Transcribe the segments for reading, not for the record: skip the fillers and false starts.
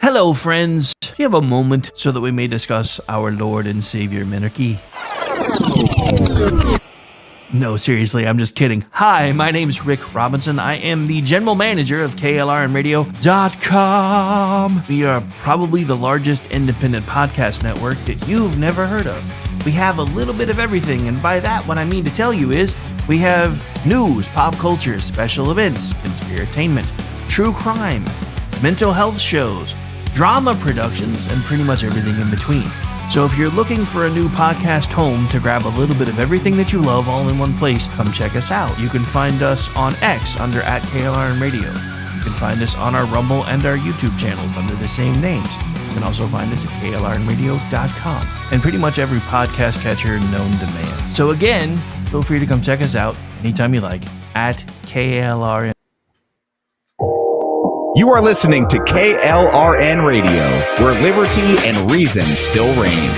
Hello, friends. Do you have a moment so that we may discuss our Lord and Savior Minarchy? No, seriously, I'm just kidding. Hi, my name's Rick Robinson. I am the general manager of KLRNradio.com. We are probably the largest independent podcast network that you've never heard of. We have a little bit of everything, and by that, what I mean to tell you is we have news, pop culture, special events, conspiratainment, true crime, mental health shows, drama productions, and pretty much everything in between. So if you're looking for a new podcast home to grab a little bit of everything that you love all in one place, come check us out. You can find us on X under @KLRNradio. You can find us on our Rumble and our YouTube channels under the same names. You can also find us at KLRNradio.com and pretty much every podcast catcher known to man. So again, feel free to come check us out anytime you like at KLRN. You are listening to KLRN Radio, where liberty and reason still reign.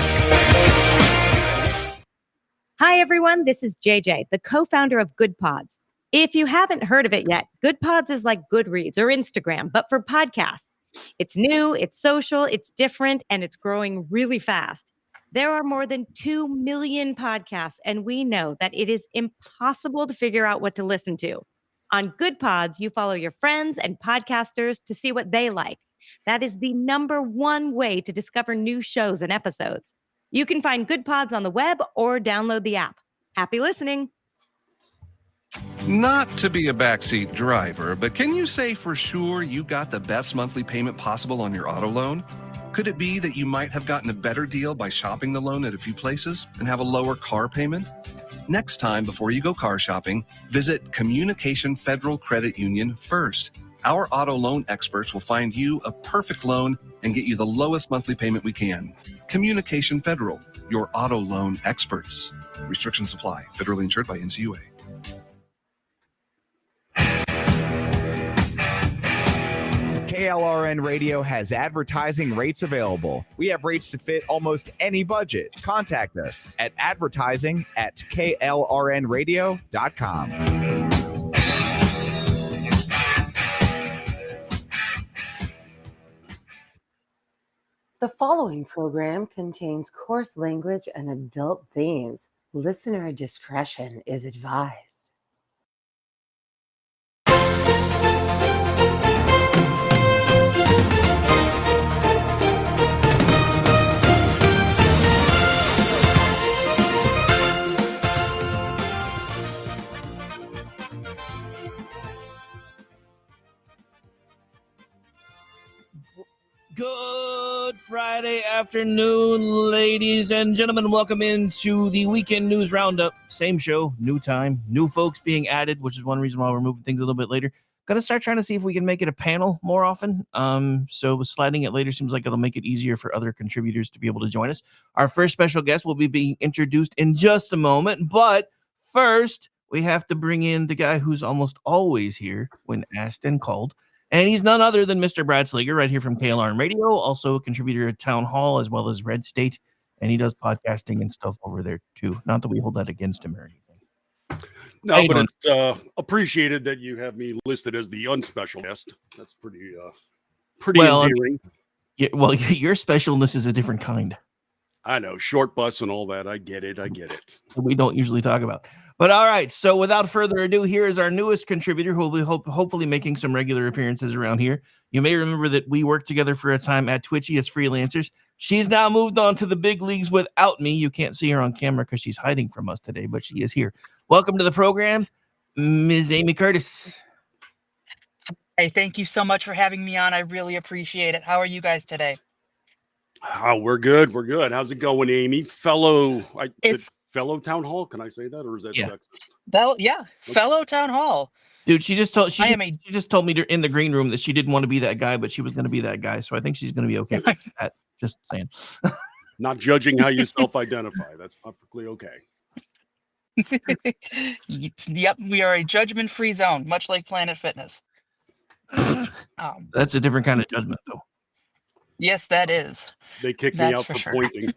Hi, everyone. This is JJ, the co-founder of Good Pods. If you haven't heard of it yet, Good Pods is like Goodreads or Instagram, but for podcasts. It's new, it's social, it's different, and it's growing really fast. There are more than 2 million podcasts, and we know that it is impossible to figure out what to listen to. On Good Pods, you follow your friends and podcasters to see what they like. That is the #1 way to discover new shows and episodes. You can find Good Pods on the web or download the app. Happy listening. Not to be a backseat driver, but can you say for sure you got the best monthly payment possible on your auto loan? Could it be that you might have gotten a better deal by shopping the loan at a few places and have a lower car payment? Next time, before you go car shopping, visit Communication Federal Credit Union first. Our auto loan experts will find you a perfect loan and get you the lowest monthly payment we can. Communication Federal, your auto loan experts. Restrictions apply. Federally insured by NCUA. KLRN Radio has advertising rates available. We have rates to fit almost any budget. Contact us at advertising@klrnradio.com. The following program contains coarse language and adult themes. Listener discretion is advised. Good Friday afternoon, ladies and gentlemen. Welcome into the Weekend News Roundup. Same show, new time, new folks being added, which is one reason why we're moving things a little bit later. Gonna start trying to see if we can make it a panel more often. So sliding it later seems like it'll make it easier for other contributors to be able to join us. Our first special guest will be being introduced in just a moment, but first we have to bring in the guy who's almost always here when asked and called. And he's none other than Mr. Brad Slager, right here from KLRN Radio, also a contributor at Town Hall as well as Red State. And he does podcasting and stuff over there, too. Not that we hold that against him or anything. No, but it's appreciated that you have me listed as the unspecial guest. That's pretty endearing. Yeah, well, your specialness is a different kind. I know, short bus and all that. I get it. We don't usually talk about. But all right, so without further ado, here is our newest contributor who will be hopefully making some regular appearances around here. You may remember that we worked together for a time at Twitchy as freelancers. She's now moved on to the big leagues without me. You can't see her on camera because she's hiding from us today, but she is here. Welcome to the program, Ms. Amy Curtis. Hey, thank you so much for having me on. I really appreciate it. How are you guys today? Oh, we're good. How's it going, Amy? Fellow Town Hall? Can I say that, or is that sexist? Fellow Town Hall. Dude, she just told me in the green room that she didn't want to be that guy, but she was going to be that guy. So I think she's going to be okay with that. Just saying. Not judging how you self-identify. That's perfectly okay. Yep, we are a judgment-free zone, much like Planet Fitness. That's a different kind of judgment, though. Yes, that is. They kicked me out for pointing.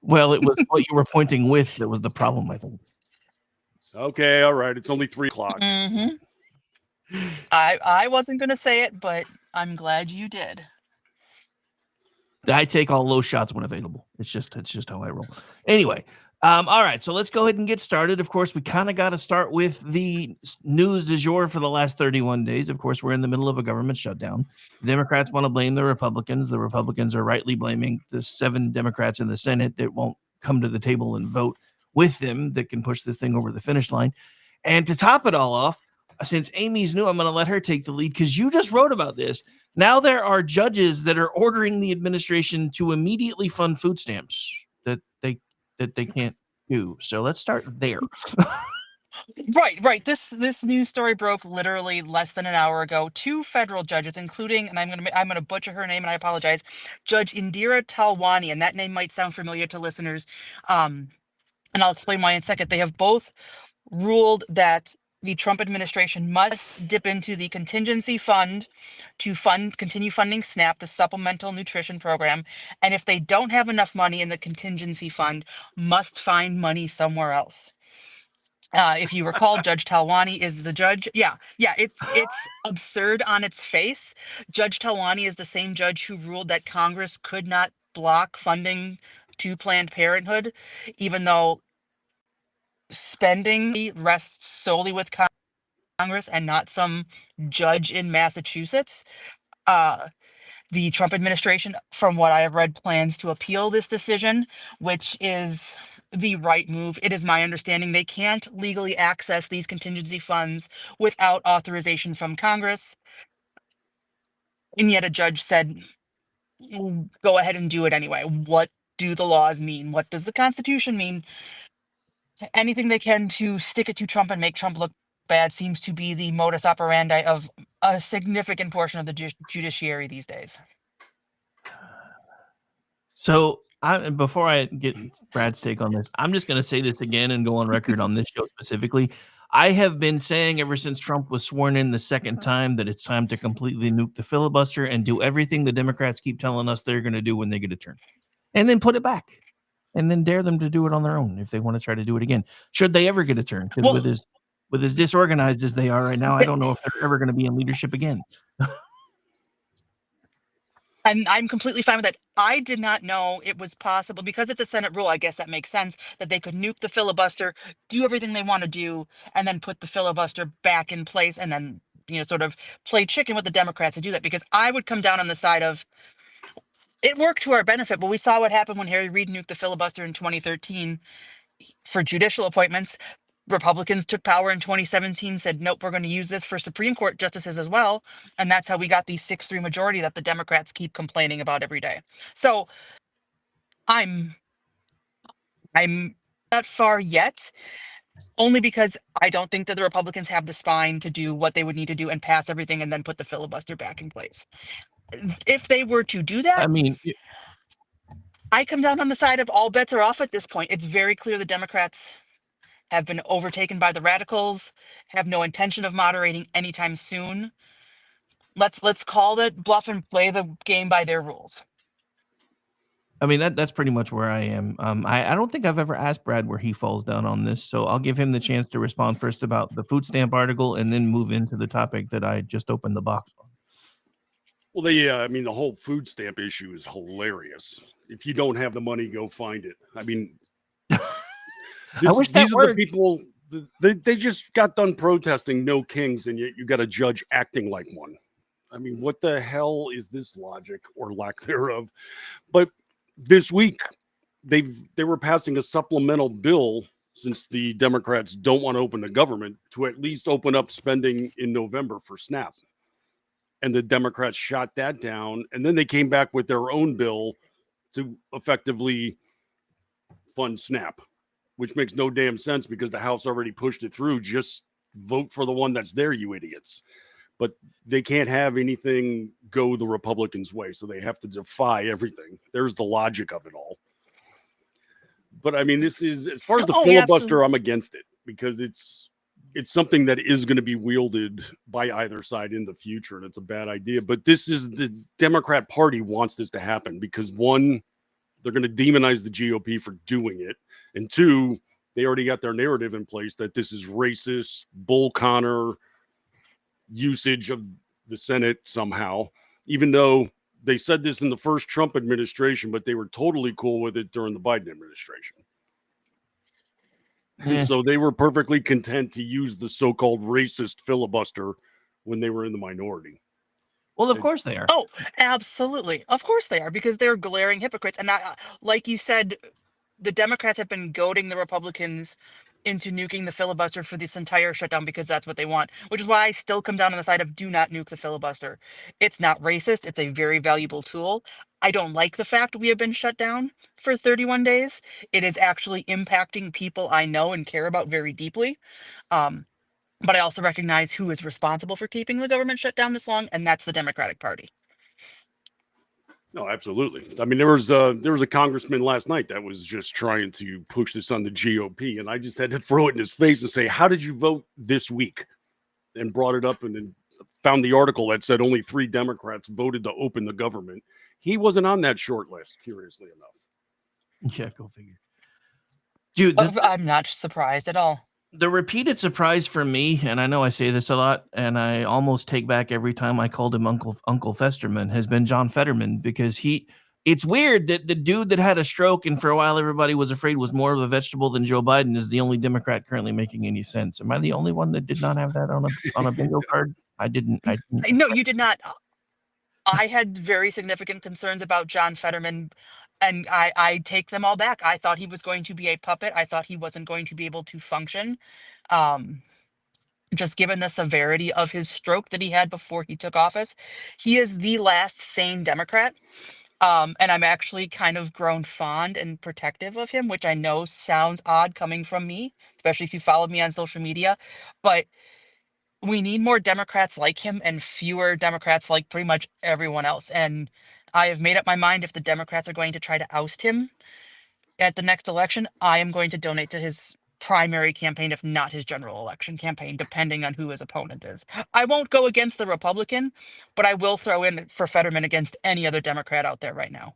Well, it was what you were pointing with that was the problem, I think. Okay, all right. It's only 3:00. Mm-hmm. I wasn't going to say it, but I'm glad you did. I take all low shots when available. It's just how I roll. Anyway, all right. So let's go ahead and get started. Of course, we kind of got to start with the news du jour for the last 31 days. Of course, we're in the middle of a government shutdown. The Democrats want to blame the Republicans. The Republicans are rightly blaming the 7 Democrats in the Senate that won't come to the table and vote with them that can push this thing over the finish line. And to top it all off, since Amy's new, I'm going to let her take the lead because you just wrote about this. Now there are judges that are ordering the administration to immediately fund food stamps that they can't do. So let's start there. Right. This news story broke literally less than an hour ago. 2 federal judges, including, and I'm gonna butcher her name, and I apologize, Judge Indira Talwani, and that name might sound familiar to listeners. And I'll explain why in a second. They have both ruled that the Trump administration must dip into the contingency fund to continue funding SNAP, the Supplemental Nutrition Program. And if they don't have enough money in the contingency fund, must find money somewhere else. If you recall, Judge Talwani is the judge. Yeah, it's absurd on its face. Judge Talwani is the same judge who ruled that Congress could not block funding to Planned Parenthood, even though spending rests solely with Congress and not some judge in Massachusetts. The Trump administration, from what I have read, plans to appeal this decision, which is the right move. It is my understanding they can't legally access these contingency funds without authorization from Congress. And yet a judge said, go ahead and do it anyway. What do the laws mean? What does the Constitution mean? Anything they can to stick it to Trump and make Trump look bad seems to be the modus operandi of a significant portion of the judiciary these days. So before I get Brad's take on this, I'm just going to say this again and go on record on this show specifically. I have been saying ever since Trump was sworn in the second time that it's time to completely nuke the filibuster and do everything the Democrats keep telling us they're going to do when they get a turn, and then put it back, and then dare them to do it on their own if they want to try to do it again. Should they ever get a turn? Because with as disorganized as they are right now, I don't know if they're ever going to be in leadership again. And I'm completely fine with that. I did not know it was possible, because it's a Senate rule, I guess that makes sense, that they could nuke the filibuster, do everything they want to do, and then put the filibuster back in place, and then, sort of play chicken with the Democrats to do that. Because I would come down on the side of, it worked to our benefit, but we saw what happened when Harry Reid nuked the filibuster in 2013 for judicial appointments. Republicans took power in 2017, said, nope, we're going to use this for Supreme Court justices as well. And that's how we got the 6-3 majority that the Democrats keep complaining about every day. So I'm not far yet, only because I don't think that the Republicans have the spine to do what they would need to do and pass everything and then put the filibuster back in place. If they were to do that, I come down on the side of all bets are off at this point. It's very clear the Democrats have been overtaken by the radicals, have no intention of moderating anytime soon. Let's call it bluff and play the game by their rules. I mean, that's pretty much where I am. I don't think I've ever asked Brad where he falls down on this, so I'll give him the chance to respond first about the food stamp article and then move into the topic that I just opened the box on. Well, the whole food stamp issue is hilarious. If you don't have the money, go find it. I mean, I wish that these are the people, they just got done protesting no kings, and yet you got a judge acting like one. I mean, what the hell is this logic or lack thereof? But this week, they were passing a supplemental bill, since the Democrats don't want to open the government, to at least open up spending in November for SNAP. And the Democrats shot that down, and then they came back with their own bill to effectively fund SNAP, which makes no damn sense because the House already pushed it through. Just vote for the one that's there, you idiots. But they can't have anything go the Republicans' way, so they have to defy everything. There's the logic of it all. But I mean, this is, as far as the filibuster, I'm against it, because it's something that is going to be wielded by either side in the future, and it's a bad idea. But this is, the Democrat Party wants this to happen because, one, they're going to demonize the GOP for doing it, and two, they already got their narrative in place that this is racist, Bull Connor, usage of the Senate somehow, even though they said this in the first Trump administration, but they were totally cool with it during the Biden administration. Yeah. And so they were perfectly content to use the so-called racist filibuster when they were in the minority. Well, of course they are. Oh, absolutely. Of course they are, because they're glaring hypocrites. And like you said, the Democrats have been goading the Republicans into nuking the filibuster for this entire shutdown because that's what they want, which is why I still come down on the side of do not nuke the filibuster. It's not racist. It's a very valuable tool. I don't like the fact we have been shut down for 31 days. It is actually impacting people I know and care about very deeply. But I also recognize who is responsible for keeping the government shut down this long, and that's the Democratic Party. No, absolutely. I mean, there was a congressman last night that was just trying to push this on the GOP, and I just had to throw it in his face and say, "How did you vote this week?" And brought it up and then found the article that said only 3 Democrats voted to open the government. He wasn't on that short list, curiously enough. Yeah, go figure. Dude, I'm not surprised at all. the repeated surprise for me, and I know I say this a lot, and I almost take back every time I called him Uncle Festerman, has been John Fetterman, because it's weird that the dude that had a stroke and for a while everybody was afraid was more of a vegetable than Joe Biden is the only Democrat currently making any sense. Am I the only one that did not have that on a bingo card? I didn't. No, you did not. I had very significant concerns about John Fetterman, and I take them all back. I thought he was going to be a puppet. I thought he wasn't going to be able to function. Just given the severity of his stroke that he had before he took office. He is the last sane Democrat. And I'm actually kind of grown fond and protective of him, which I know sounds odd coming from me, especially if you followed me on social media. But we need more Democrats like him and fewer Democrats like pretty much everyone else. And I have made up my mind, if the Democrats are going to try to oust him at the next election, I am going to donate to his primary campaign, if not his general election campaign, depending on who his opponent is. I won't go against the Republican, but I will throw in for Fetterman against any other Democrat out there right now.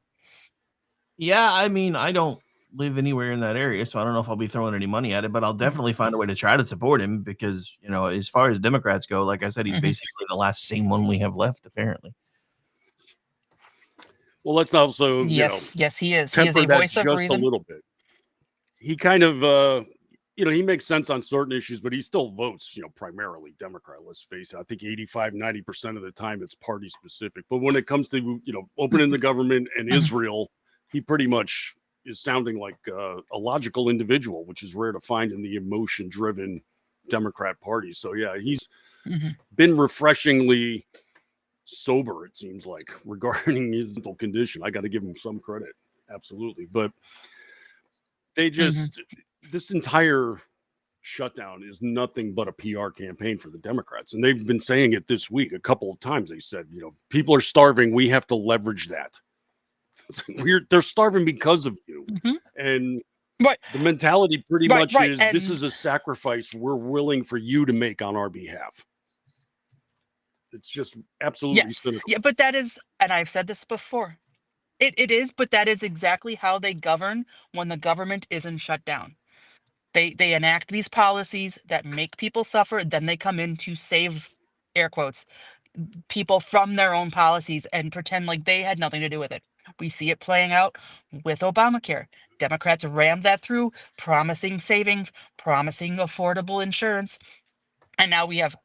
Yeah, I mean, I don't live anywhere in that area, so I don't know if I'll be throwing any money at it, but I'll definitely find a way to try to support him because, as far as Democrats go, like I said, he's basically the last same one we have left, apparently. Well, let's also, yes, he is. He temper is a that voice of just reason. a little bit. He kind of, he makes sense on certain issues, but he still votes, primarily Democrat. Let's face it. I think 85-90% of the time it's party specific. But when it comes to, opening the government and Israel, he pretty much is sounding like a logical individual, which is rare to find in the emotion-driven Democrat Party. So, yeah, he's been refreshingly sober, it seems like, regarding his mental condition. I got to give him some credit. Absolutely. But they just, this entire shutdown is nothing but a PR campaign for the Democrats. And they've been saying it this week a couple of times. They said, people are starving. We have to leverage that. They're starving because of you. And the mentality pretty much is, this is a sacrifice we're willing for you to make on our behalf. It's just absolutely cynical. Yeah, but that is, and I've said this before, it is, but that is exactly how they govern when the government isn't shut down. They enact these policies that make people suffer, then they come in to save, air quotes, people from their own policies and pretend like they had nothing to do with it. We see it playing out with Obamacare. Democrats rammed that through, promising savings, promising affordable insurance. And now we have,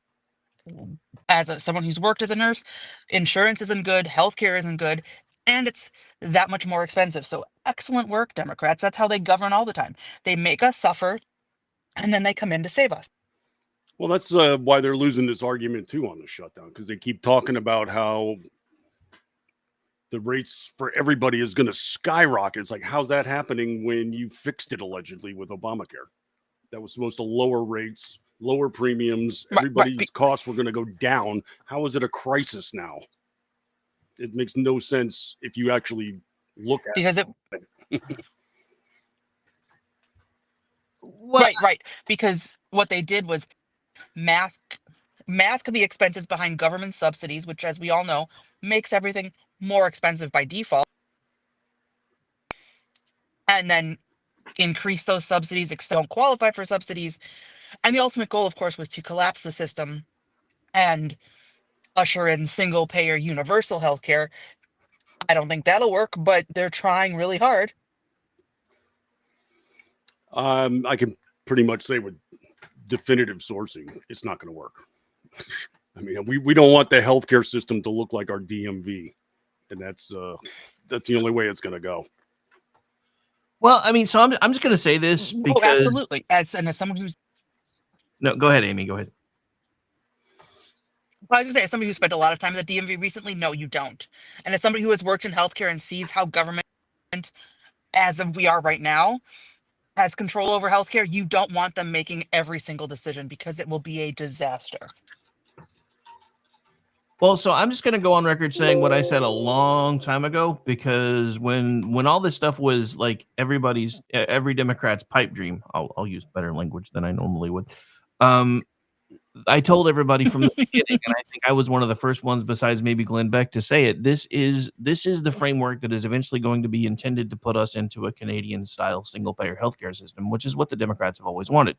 as someone who's worked as a nurse, insurance isn't good, healthcare isn't good, and it's that much more expensive. So excellent work, Democrats. That's how they govern all the time. They make us suffer, and then they come in to save us. Well, that's why they're losing this argument, too, on the shutdown, because they keep talking about how the rates for everybody is going to skyrocket. It's like, how's that happening when you fixed it allegedly with Obamacare? That was supposed to lower rates, lower premiums. Everybody's costs were going to go down. How is it a crisis now? It makes no sense if you actually look at it. Right. Because what they did was mask the expenses behind government subsidies, which, as we all know, makes everything more expensive by default, and then increase those subsidies, don't qualify for subsidies. And the ultimate goal, of course, was to collapse the system and usher in single payer universal healthcare. I don't think that'll work, but they're trying really hard. I can pretty much say with definitive sourcing, it's not going to work. I mean, we don't want the healthcare system to look like our DMV, and that's the only way it's going to go. Well, I mean, so I'm just going to say this Oh, because absolutely. As someone who's no, go ahead, Amy, go ahead. I was gonna say, as somebody who spent a lot of time at the DMV recently, no, you don't. And as somebody who has worked in healthcare and sees how government, as of we are right now, has control over healthcare, you don't want them making every single decision because it will be a disaster. Well, so I'm just going to go on record saying what I said a long time ago, because when all this stuff was like every Democrat's pipe dream, I'll use better language than I normally would. I told everybody from the beginning, and I think I was one of the first ones besides maybe Glenn Beck to say it. This is the framework that is eventually going to be intended to put us into a Canadian style single payer healthcare system, which is what the Democrats have always wanted.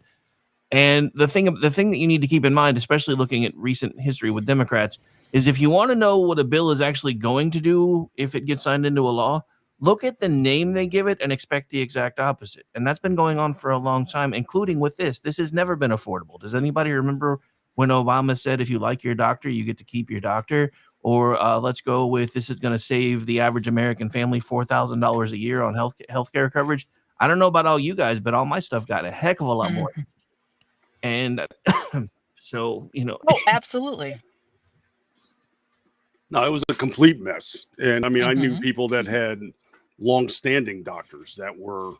And the thing that you need to keep in mind, especially looking at recent history with Democrats, is if you want to know what a bill is actually going to do if it gets signed into a law, look at the name they give it and expect the exact opposite. And that's been going on for a long time, including with this. This has never been affordable. Does anybody remember when Obama said, if you like your doctor, you get to keep your doctor? Or let's go with, this is going to save the average American family $4,000 a year on healthcare coverage. I don't know about all you guys, but all my stuff got a heck of a lot more. And so, Oh, absolutely. No, it was a complete mess. And I mean, I knew people that had long-standing doctors that were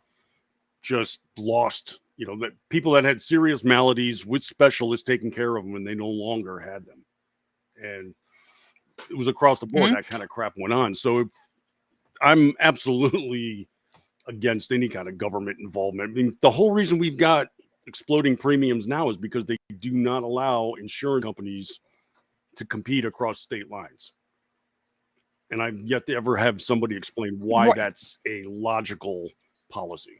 just lost, that people that had serious maladies with specialists taking care of them and they no longer had them. And it was across the board, that kind of crap went on. So I'm absolutely against any kind of government involvement. I mean, the whole reason we've got exploding premiums now is because they do not allow insurance companies to compete across state lines. And I've yet to ever have somebody explain why that's a logical policy.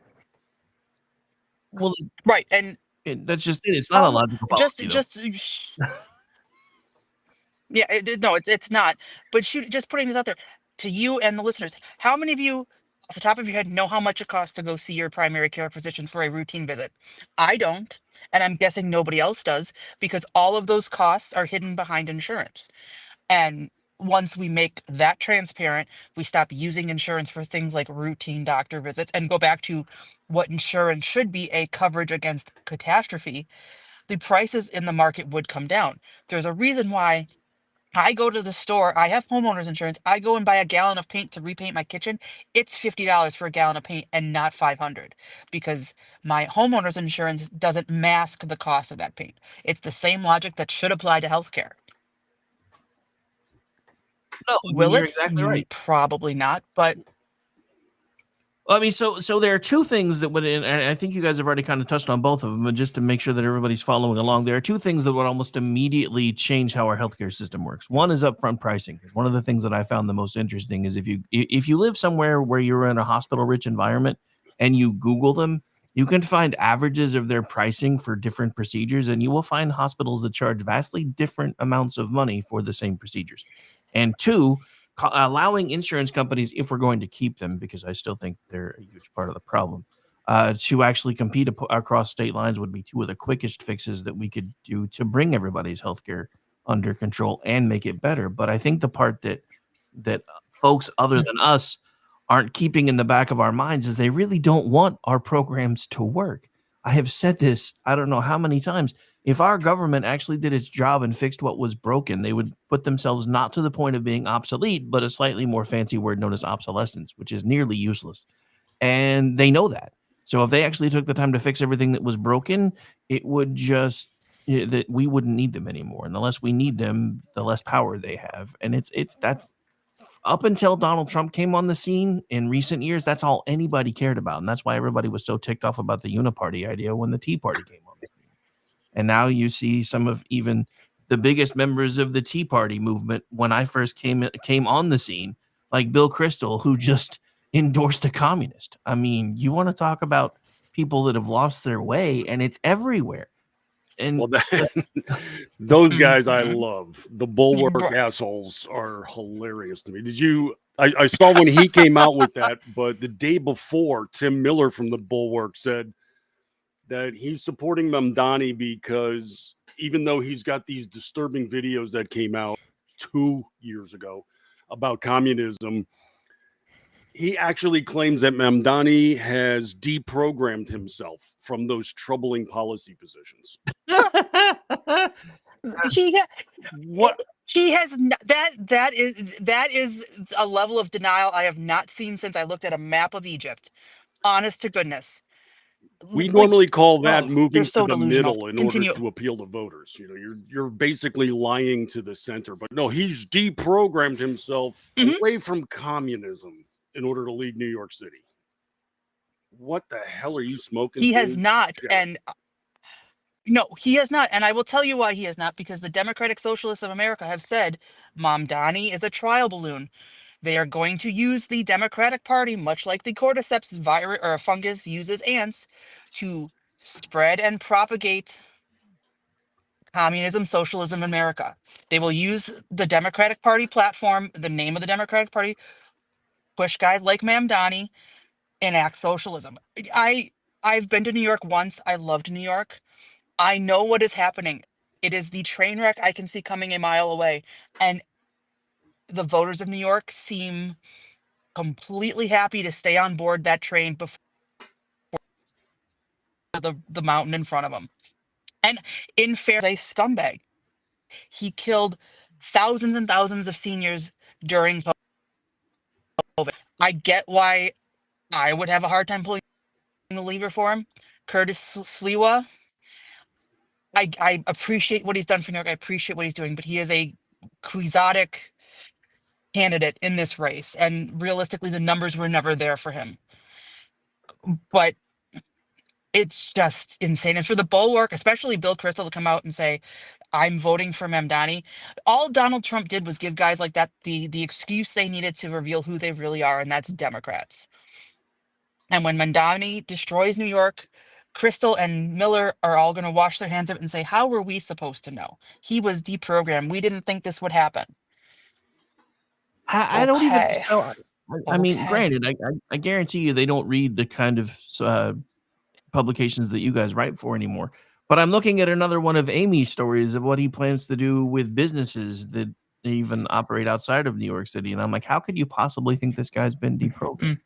Well, right. And that's just it. It's not a logical policy. Yeah, it's not. But just putting this out there to you and the listeners, how many of you off the top of your head know how much it costs to go see your primary care physician for a routine visit? I don't. And I'm guessing nobody else does, because all of those costs are hidden behind insurance. And once we make that transparent, we stop using insurance for things like routine doctor visits and go back to what insurance should be, a coverage against catastrophe, the prices in the market would come down. There's a reason why I go to the store, I have homeowners insurance, I go and buy a gallon of paint to repaint my kitchen. It's $50 for a gallon of paint and not $500, because my homeowners insurance doesn't mask the cost of that paint. It's the same logic that should apply to healthcare. No, will you're it? exactly right. Probably not, but I mean, so there are two things that would, and I think you guys have already kind of touched on both of them, but just to make sure that everybody's following along, there are two things that would almost immediately change how our healthcare system works. One is upfront pricing. One of the things that I found the most interesting is if you live somewhere where you're in a hospital-rich environment and you Google them, you can find averages of their pricing for different procedures, and you will find hospitals that charge vastly different amounts of money for the same procedures. And two, allowing insurance companies, if we're going to keep them, because I still think they're a huge part of the problem, to actually compete across state lines would be two of the quickest fixes that we could do to bring everybody's healthcare under control and make it better. But I think the part that folks other than us aren't keeping in the back of our minds is they really don't want our programs to work. I have said this, I don't know how many times. If our government actually did its job and fixed what was broken, they would put themselves not to the point of being obsolete, but a slightly more fancy word known as obsolescence, which is nearly useless. And they know that. So if they actually took the time to fix everything that was broken, it would just, that we wouldn't need them anymore. And the less we need them, the less power they have. And that's up until Donald Trump came on the scene in recent years, that's all anybody cared about. And that's why everybody was so ticked off about the Uniparty idea when the Tea Party came on the scene. And now you see some of even the biggest members of the Tea Party movement when I first came on the scene, like Bill Kristol, who just endorsed a communist. I mean, you want to talk about people that have lost their way, and it's everywhere. And Well, those guys I Mhm. love. The Bulwark Right. assholes are hilarious to me. Did you? I saw when he came out with that, but the day before, Tim Miller from the Bulwark said that he's supporting Mamdani because even though he's got these disturbing videos that came out 2 years ago about communism, he actually claims that Mamdani has deprogrammed himself from those troubling policy positions. He ha- What? he has that is a level of denial I have not seen since I looked at a map of Egypt. Honest to goodness. We Like, normally call that oh, they're moving to so the delusional. middle in order Continue. to appeal to voters. You know, you're basically lying to the center. But no, he's deprogrammed himself Mhm. away from communism in order to lead New York City. What the hell are you smoking? He has dude? not, Yeah. and no, he has not, and I will tell you why he has not, because the Democratic Socialists of America have said Mamdani is a trial balloon. They are going to use the Democratic Party, much like the cordyceps virus or fungus uses ants, to spread and propagate communism, socialism in America. They will use the Democratic Party platform, the name of the Democratic Party, push guys like Mamdani, enact socialism. I've been to New York once. I loved New York. I know what is happening. It is the train wreck I can see coming a mile away. And the voters of New York seem completely happy to stay on board that train before the mountain in front of them. And in fairness, a scumbag. He killed thousands and thousands of seniors during COVID. I get why I would have a hard time pulling the lever for him. Curtis Sliwa, I appreciate what he's done for New York. I appreciate what he's doing, but he is a quixotic candidate in this race. And realistically, the numbers were never there for him. But it's just insane. And for the Bulwark, especially Bill Kristol, to come out and say, I'm voting for Mamdani. All Donald Trump did was give guys like that the excuse they needed to reveal who they really are, and that's Democrats. And when Mamdani destroys New York, Kristol and Miller are all going to wash their hands of it and say, how were we supposed to know? He was deprogrammed. We didn't think this would happen. I don't even Okay. so. I mean, Okay. granted, I guarantee you they don't read the kind of publications that you guys write for anymore. But I'm looking at another one of Amy's stories of what he plans to do with businesses that even operate outside of New York City, and I'm like, how could you possibly think this guy's been deprogrammed?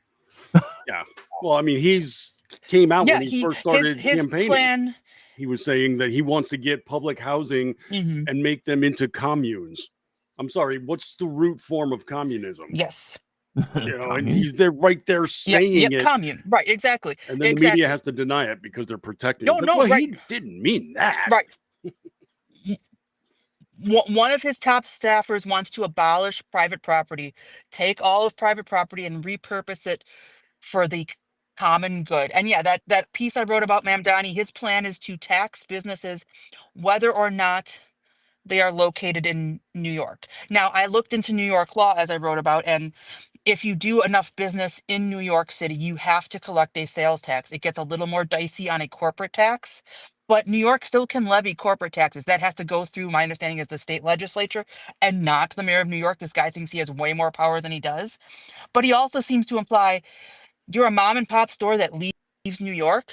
Yeah. Well, I mean, he's came out Yeah, when he first started his campaigning. plan. He was saying that he wants to get public housing Mhm. and make them into communes. I'm sorry, what's the root form of communism? Yes. You know, and Commune? he's there right there saying it, Commune. Right, exactly. and then the Exactly. media has to deny it because they're protecting. No, It's like, no, well, right. he didn't mean that. Right. One of his top staffers wants to abolish private property, take all of private property and repurpose it for the common good. And yeah, that piece I wrote about Mamdani, his plan is to tax businesses whether or not they are located in New York. Now, I looked into New York law as I wrote about, and if you do enough business in New York City, you have to collect a sales tax. It gets a little more dicey on a corporate tax, but New York still can levy corporate taxes. That has to go through, my understanding is the state legislature and not the mayor of New York. This guy thinks he has way more power than he does. But he also seems to imply you're a mom and pop store that leaves New York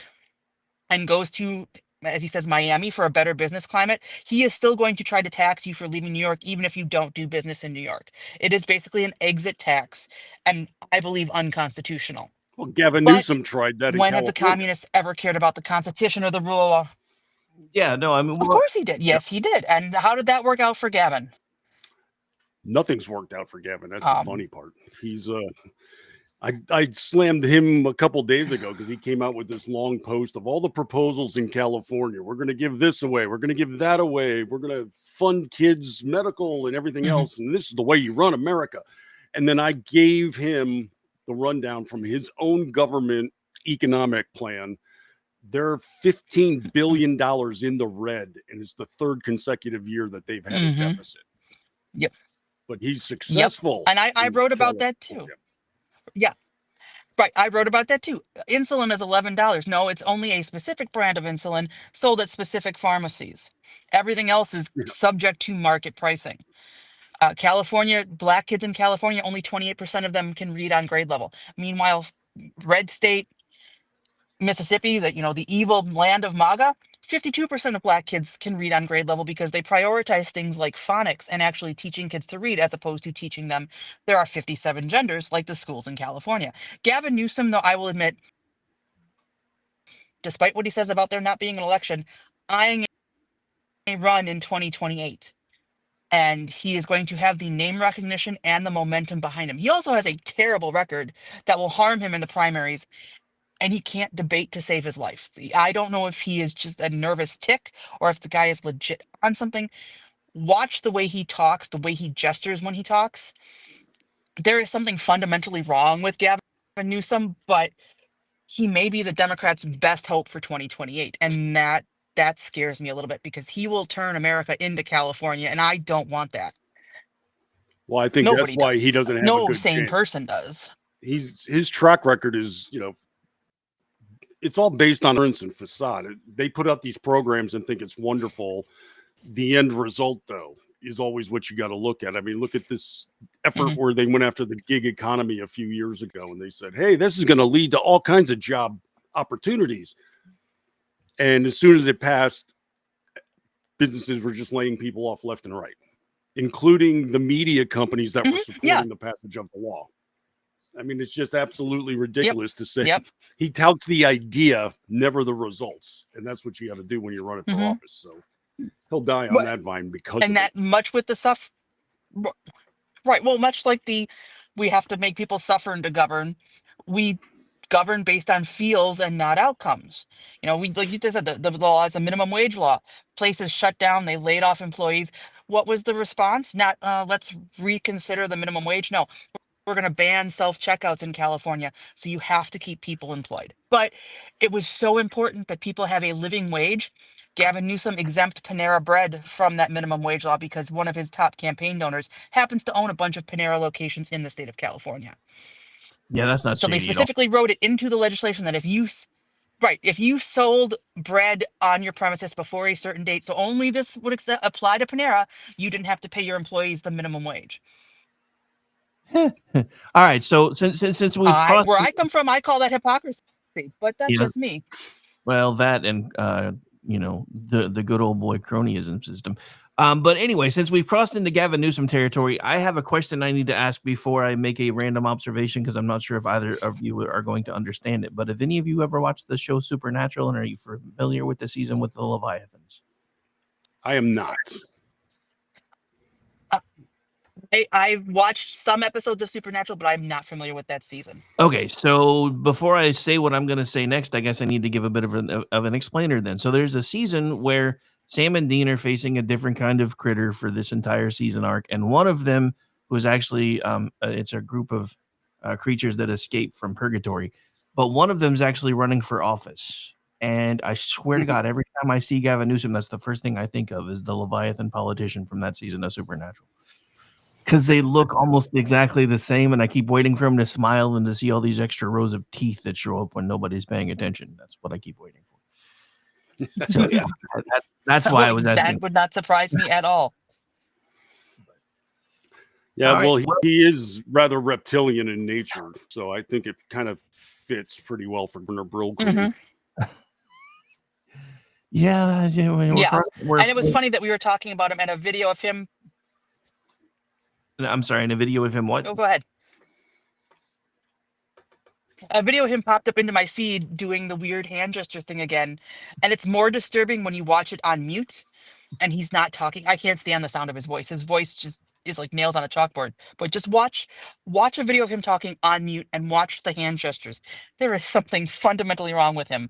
and goes to, as he says, Miami for a better business climate. He is still going to try to tax you for leaving New York, even if you don't do business in New York. It is basically an exit tax, and I believe unconstitutional. Well, Gavin But Newsom tried that in when have the California. communists ever cared about the Constitution or the rule of law? Yeah, no, I mean, Of course he did. Yes, he did. And how did that work out for Gavin? Nothing's worked out for Gavin. That's the Um, funny part. He's I slammed him a couple days ago because he came out with this long post of all the proposals in California. We're going to give this away. We're going to give that away. We're going to fund kids' medical and everything Mhm. else. And this is the way you run America. And then I gave him the rundown from his own government economic plan. They're $15 billion in the red, and it's the third consecutive year that they've had Mhm. a deficit. Yep. But he's successful. And I in wrote about that too. California. Yeah. Right, I wrote about that too. Insulin is $11. No, it's only a specific brand of insulin sold at specific pharmacies. Everything else is Yeah. subject to market pricing. California, black kids in California, only 28% of them can read on grade level. Meanwhile, red state, Mississippi, that the evil land of MAGA, 52% of black kids can read on grade level because they prioritize things like phonics and actually teaching kids to read as opposed to teaching them there are 57 genders like the schools in California. Gavin Newsom, though, I will admit, despite what he says about there not being an election, eyeing a run in 2028. And he is going to have the name recognition and the momentum behind him. He also has a terrible record that will harm him in the primaries, and he can't debate to save his life. I don't know if he is just a nervous tick or if the guy is legit on something. Watch the way he talks, the way he gestures when he talks. There is something fundamentally wrong with Gavin Newsom, but he may be the Democrats' best hope for 2028. And that scares me a little bit because he will turn America into California, and I don't want that. Well, I think Nobody that's why he doesn't have a No good sane chance. person does. His track record is, it's all based on appearance and facade. They put out these programs and think it's wonderful. The end result, though, is always what you got to look at. I mean, look at this effort where they went after the gig economy a few years ago, and they said, hey, this is going to lead to all kinds of job opportunities. And as soon as it passed, businesses were just laying people off left and right, including the media companies that were supporting the passage of the law. I mean, it's just absolutely ridiculous to say he touts the idea, never the results. And that's what you got to do when you're running for office. So he'll die on that vine because and that much with the stuff. Right. Well, much like we have to make people suffer and to govern. We govern based on feels and not outcomes. We, like you said, the law is a minimum wage law. Places shut down, they laid off employees. What was the response? Not let's reconsider the minimum wage. No, we're going to ban self-checkouts in California. So you have to keep people employed. But it was so important that people have a living wage. Gavin Newsom exempt Panera Bread from that minimum wage law because one of his top campaign donors happens to own a bunch of Panera locations in the state of California. Yeah, that's not so they shady at all. specifically wrote it into the legislation that if you sold bread on your premises before a certain date, so only this would apply to Panera, you didn't have to pay your employees the minimum wage. All right, so since we've crossed where I come from, I call that hypocrisy, but that's just me. Well, that and the good old boy cronyism system. But anyway, since we've crossed into Gavin Newsom territory, I have a question I need to ask before I make a random observation because I'm not sure if either of you are going to understand it. But have any of you ever watched the show Supernatural, and are you familiar with the season with the Leviathans? I am not. I've watched some episodes of Supernatural, but I'm not familiar with that season. Okay, so before I say what I'm going to say next, I guess I need to give a bit of an explainer then. So there's a season where Sam and Dean are facing a different kind of critter for this entire season arc, and one of them was actually it's a group of creatures that escape from purgatory, but one of them is actually running for office. And I swear to God, every time I see Gavin Newsom, that's the first thing I think of is the Leviathan politician from that season of Supernatural. Because they look almost exactly the same, and I keep waiting for him to smile and to see all these extra rows of teeth that show up when nobody's paying attention. That's what I keep waiting for. So yeah, that's why I was asking. That would not surprise me at all. Yeah, well, he is rather reptilian in nature, so I think it kind of fits pretty well for Governor Brillgreen. Yeah. And it was funny that we were talking about him and a video of him. I'm sorry, in a video of him what? Oh, go ahead. A video of him popped up into my feed doing the weird hand gesture thing again. And it's more disturbing when you watch it on mute and he's not talking. I can't stand the sound of his voice. His voice just is like nails on a chalkboard. But just watch a video of him talking on mute and watch the hand gestures. There is something fundamentally wrong with him.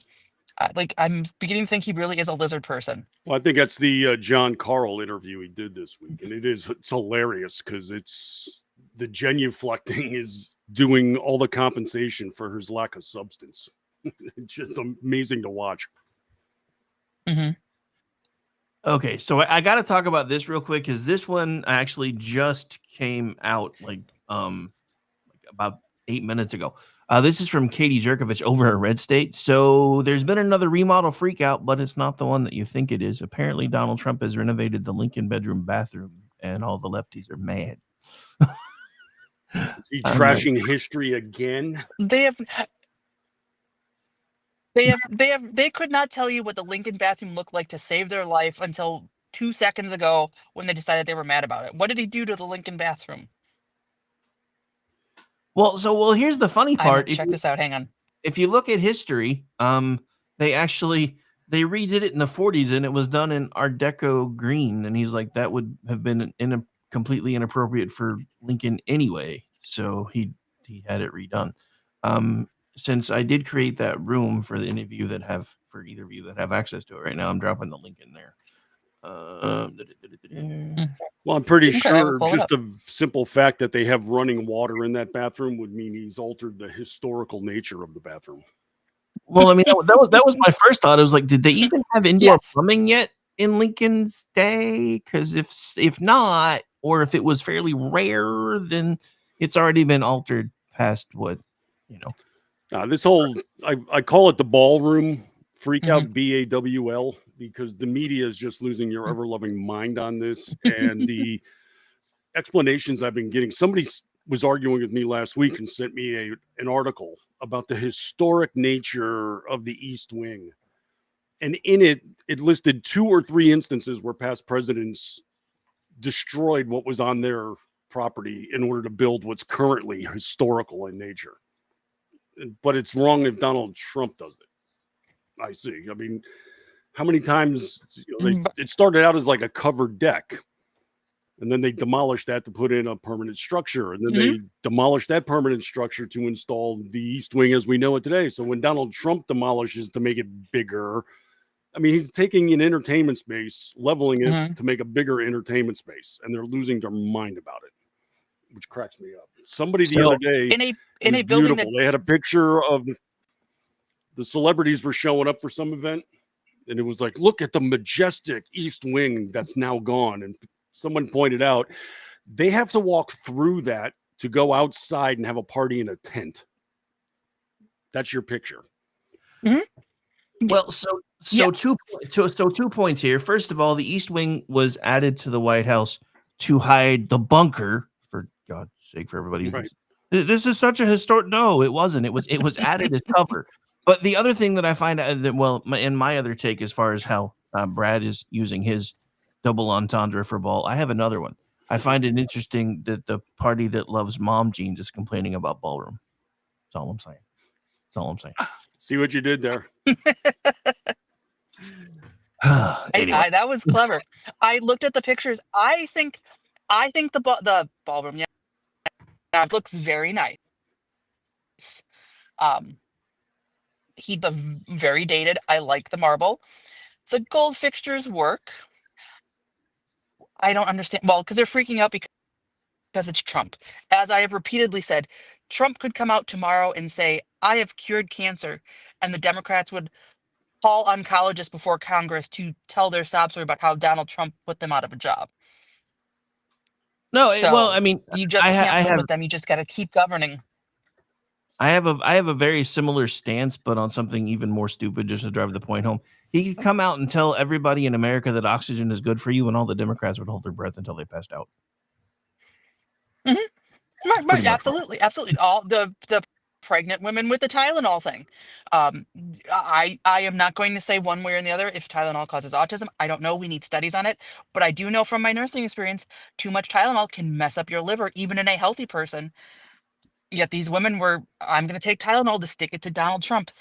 I'm beginning to think he really is a lizard person. Well, I think that's the John Carl interview he did this week, and it's hilarious because it's the genuflecting is doing all the compensation for his lack of substance. It's just amazing to watch. Okay, so I got to talk about this real quick because this one actually just came out about 8 minutes ago. This is from Katie Jerkovich over at Red State. So there's been another remodel freakout, but it's not the one that you think it is. Apparently, Donald Trump has renovated the Lincoln bedroom bathroom, and all the lefties are mad. Is he trashing history again? They could not tell you what the Lincoln bathroom looked like to save their life until 2 seconds ago when they decided they were mad about it. What did he do to the Lincoln bathroom? Well, here's the funny I have part. to check this out. Hang on. If you look at history, they redid it in the 40s, and it was done in Art Deco green. And he's like, that would have been completely inappropriate for Lincoln anyway. So he had it redone. Since I did create that room for either of you that have access to it right now, I'm dropping the link in there. Well, I'm pretty Okay, sure pull it just a simple fact that they have running water in that bathroom would mean he's altered the historical nature of the bathroom. Well, I mean, that was my first thought. I was like, did they even have indoor Yes. plumbing yet in Lincoln's day? Because if not, or if it was fairly rare, then it's already been altered past what, you know. This whole, I call it the ballroom freak out, BAWL, because the media is just losing your ever loving mind on this. And the explanations I've been getting, somebody was arguing with me last week and sent me an article about the historic nature of the East Wing. And in it listed 2 or 3 instances where past presidents destroyed what was on their property in order to build what's currently historical in nature. But it's wrong if Donald Trump does it. I see. I mean, how many times it started out as like a covered deck, and then they demolished that to put in a permanent structure, and then they demolished that permanent structure to install the East Wing as we know it today. So when Donald Trump demolishes to make it bigger, I mean, he's taking an entertainment space, leveling it to make a bigger entertainment space, and they're losing their mind about it, which cracks me up. Somebody the other day in a building that they had a picture of the celebrities were showing up for some event, and it was like, look at the majestic East Wing that's now gone. And someone pointed out they have to walk through that to go outside and have a party in a tent. That's your picture. Well, so 2 points here. First of all, the East Wing was added to the White House to hide the bunker. For God's sake, for everybody, Right. This is such a historic. No, it wasn't. It was added as cover. But the other thing that I find in my other take, as far as how Brad is using his double entendre for ball, I have another one. I find it interesting that the party that loves mom jeans is complaining about ballroom. That's all I'm saying. See what you did there. Anyway. that was clever. I looked at the pictures. I think the ballroom, it looks very nice. He's very dated. I like the marble. The gold fixtures work. I don't understand. Well, because they're freaking out because it's Trump. As I have repeatedly said, Trump could come out tomorrow and say, I have cured cancer, and the Democrats would call oncologists before Congress to tell their sob story about how Donald Trump put them out of a job. No, So, well, I mean, you just can't live with them. You just got to keep governing. I have a very similar stance, but on something even more stupid, just to drive the point home. He could come out and tell everybody in America that oxygen is good for you, and all the Democrats would hold their breath until they passed out. Right, absolutely. All the pregnant women with the Tylenol thing. I am not going to say one way or the other if Tylenol causes autism. I don't know. We need studies on it. But I do know from my nursing experience, too much Tylenol can mess up your liver, even in a healthy person. Yet these women I'm going to take Tylenol to stick it to Donald Trump.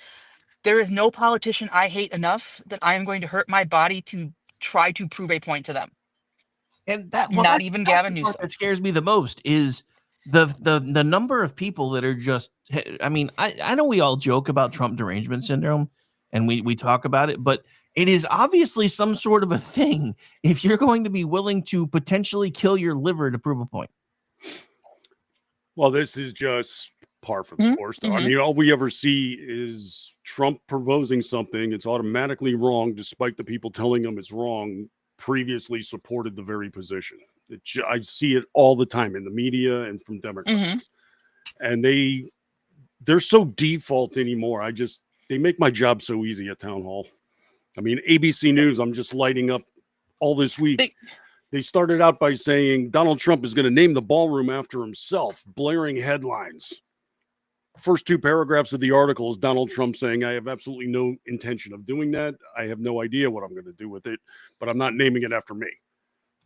There is no politician I hate enough that I am going to hurt my body to try to prove a point to them. And not even Gavin Newsom. That scares me the most is the number of people that are just. I mean, I know we all joke about Trump derangement syndrome, and we talk about it, but it is obviously some sort of a thing if you're going to be willing to potentially kill your liver to prove a point. Well, this is just par for the course, though. I mean, all we ever see is Trump proposing something. It's automatically wrong, despite the people telling him it's wrong, previously supported the very position. I see it all the time in the media and from Democrats. and they're so default anymore. They make my job so easy at town hall. I mean, ABC News, I'm just lighting up all this week. They started out by saying Donald Trump is going to name the ballroom after himself, blaring headlines. First two paragraphs of the article is Donald Trump saying, I have absolutely no intention of doing that. I have no idea what I'm going to do with it, but I'm not naming it after me.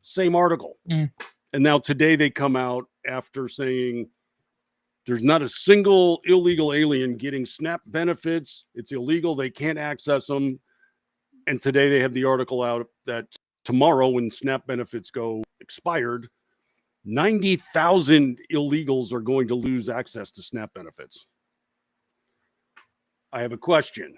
Same article. And now today they come out after saying there's not a single illegal alien getting SNAP benefits. It's illegal. They can't access them. And today they have the article out that tomorrow, when SNAP benefits go expired, 90,000 illegals are going to lose access to SNAP benefits. I have a question.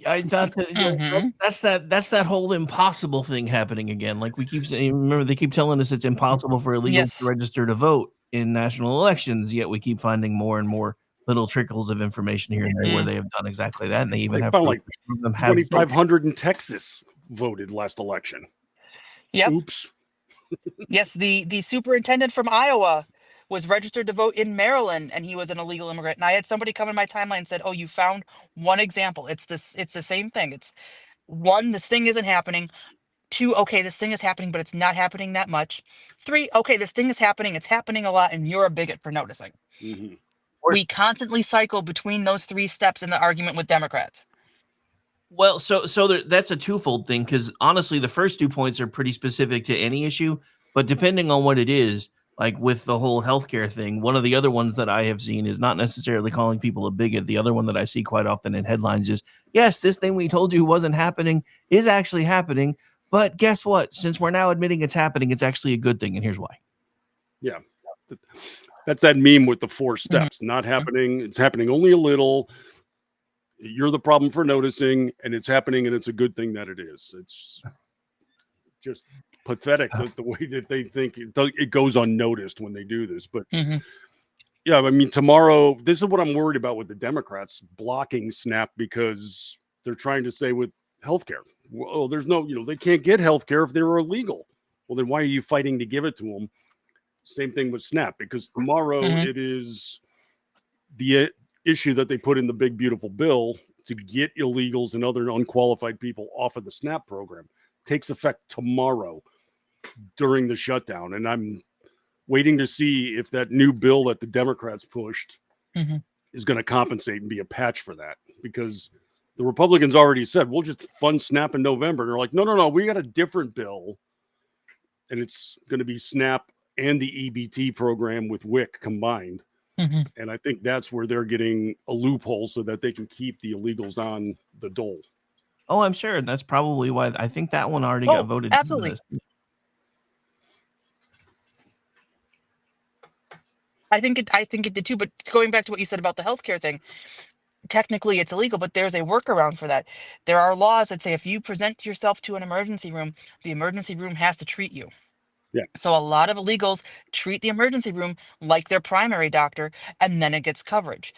I thought that's that whole impossible thing happening again. Like we keep saying, remember they keep telling us it's impossible for illegals to register to vote in national elections, yet we keep finding more and more little trickles of information here and there where they have done exactly that, and they even have found like 2,500 in Texas voted last election. Yep. Oops. Yes, the superintendent from Iowa was registered to vote in Maryland, and he was an illegal immigrant. And I had somebody come in my timeline and said, "Oh, you found one example. It's the same thing. It's one, this thing isn't happening. Two, okay, this thing is happening, but it's not happening that much. Three, okay, this thing is happening. It's happening a lot, and you're a bigot for noticing." Mm-hmm. We constantly cycle between those three steps in the argument with Democrats. Well, so that's a twofold thing, because honestly, the first 2 points are pretty specific to any issue, but depending on what it is, like with the whole healthcare thing, one of the other ones that I have seen is not necessarily calling people a bigot. The other one that I see quite often in headlines is, yes, this thing we told you wasn't happening is actually happening, but guess what? Since we're now admitting it's happening, it's actually a good thing, and here's why. Yeah. That's that meme with the 4 steps. Not happening. It's happening only a little. You're the problem for noticing, and it's happening, and it's a good thing that it is. It's just pathetic the way that they think it goes unnoticed when they do this. But yeah, I mean, tomorrow, this is what I'm worried about with the Democrats blocking SNAP, because they're trying to say with healthcare, well, there's no, they can't get healthcare if they're illegal. Well, then why are you fighting to give it to them? Same thing with SNAP, because tomorrow it is the issue that they put in the big, beautiful bill to get illegals and other unqualified people off of the SNAP program takes effect tomorrow during the shutdown. And I'm waiting to see if that new bill that the Democrats pushed is going to compensate and be a patch for that, because the Republicans already said, we'll just fund SNAP in November. And they're like, no, we got a different bill, and it's going to be SNAP and the EBT program with WIC combined. And I think that's where they're getting a loophole so that they can keep the illegals on the dole. Oh, I'm sure. That's probably why. I think that one already got voted. Absolutely. I think it did too. But going back to what you said about the healthcare thing, technically it's illegal, but there's a workaround for that. There are laws that say if you present yourself to an emergency room, the emergency room has to treat you. Yeah. So a lot of illegals treat the emergency room like their primary doctor, and then it gets coverage.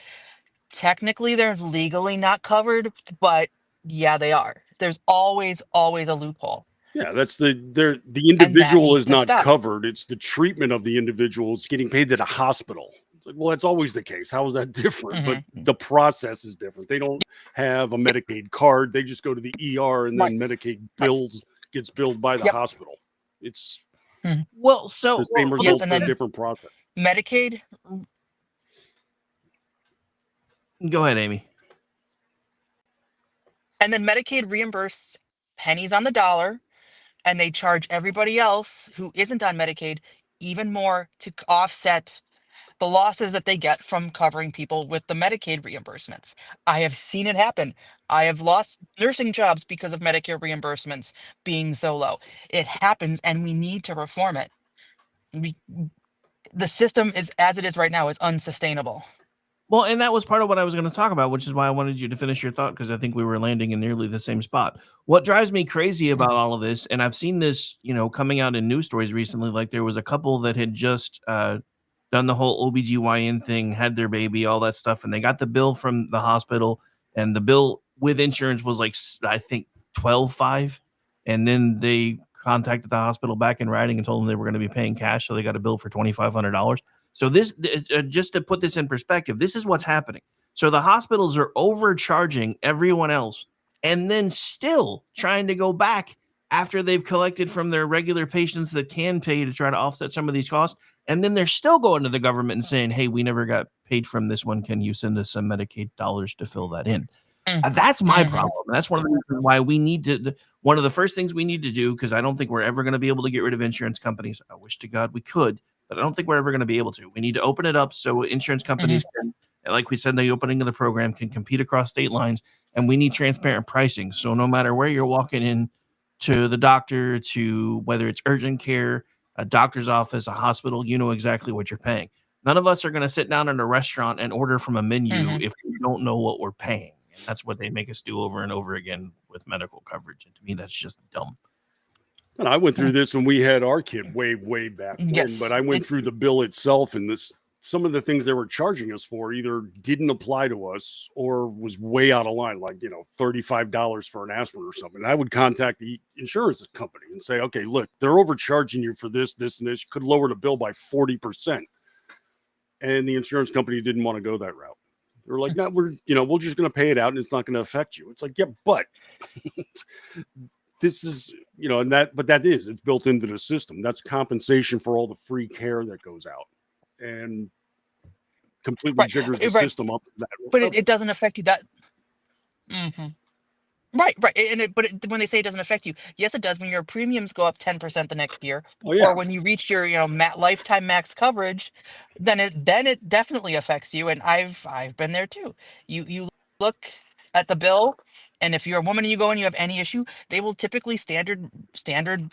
Technically, they're legally not covered, but yeah, they are. There's always a loophole. Yeah, that's the individual is not covered. It's the treatment of the individual. It's getting paid to the hospital. It's like, well, that's always the case. How is that different? But the process is different. They don't have a Medicaid card. They just go to the ER, and then Medicaid gets billed by the hospital. It's well, so the same result for a different process. Medicaid. Go ahead, Amy. And then Medicaid reimburses pennies on the dollar, and they charge everybody else who isn't on Medicaid even more to offset the losses that they get from covering people with the Medicaid reimbursements. I have seen it happen. I have lost nursing jobs because of Medicare reimbursements being so low. It happens, and we need to reform it. The system is, as it is right now, is unsustainable. Well, and that was part of what I was going to talk about, which is why I wanted you to finish your thought, because I think we were landing in nearly the same spot. What drives me crazy about all of this, and I've seen this, coming out in news stories recently, like there was a couple that had just done the whole OBGYN thing, had their baby, all that stuff, and they got the bill from the hospital, and the bill with insurance was like, I think, $12,500, and then they contacted the hospital back in writing and told them they were going to be paying cash, so they got a bill for $2,500. So this, just to put this in perspective, this is what's happening. So the hospitals are overcharging everyone else and then still trying to go back after they've collected from their regular patients that can pay to try to offset some of these costs. And then they're still going to the government and saying, hey, we never got paid from this one. Can you send us some Medicaid dollars to fill that in? That's my problem. That's one of the reasons why we need to, one of the first things we need to do, because I don't think we're ever going to be able to get rid of insurance companies. I wish to God we could, but I don't think we're ever going to be able to. We need to open it up so insurance companies can, like we said in the opening of the program, can compete across state lines, and we need transparent pricing. So no matter where you're walking in to the doctor, to whether it's urgent care, a doctor's office, a hospital, you know exactly what you're paying. None of us are going to sit down in a restaurant and order from a menu if we don't know what we're paying. And that's what they make us do over and over again with medical coverage. And to me, that's just dumb. And I went through this when we had our kid way back when, but I went through the bill itself, and some of the things they were charging us for either didn't apply to us or was way out of line, like, $35 for an aspirin or something. And I would contact the insurance company and say, okay, look, they're overcharging you for this, and this. Could lower the bill by 40%. And the insurance company didn't want to go that route. They're like, no, we're just going to pay it out and it's not going to affect you. It's like, yeah, but this is, it's built into the system. That's compensation for all the free care that goes out and completely jiggers the system up. But it doesn't affect you that. Right. But when they say it doesn't affect you, yes, it does. When your premiums go up 10% the next year, or when you reach your lifetime max coverage, then it definitely affects you. And I've been there too. You look at the bill, and if you're a woman and you go and you have any issue, they will typically standard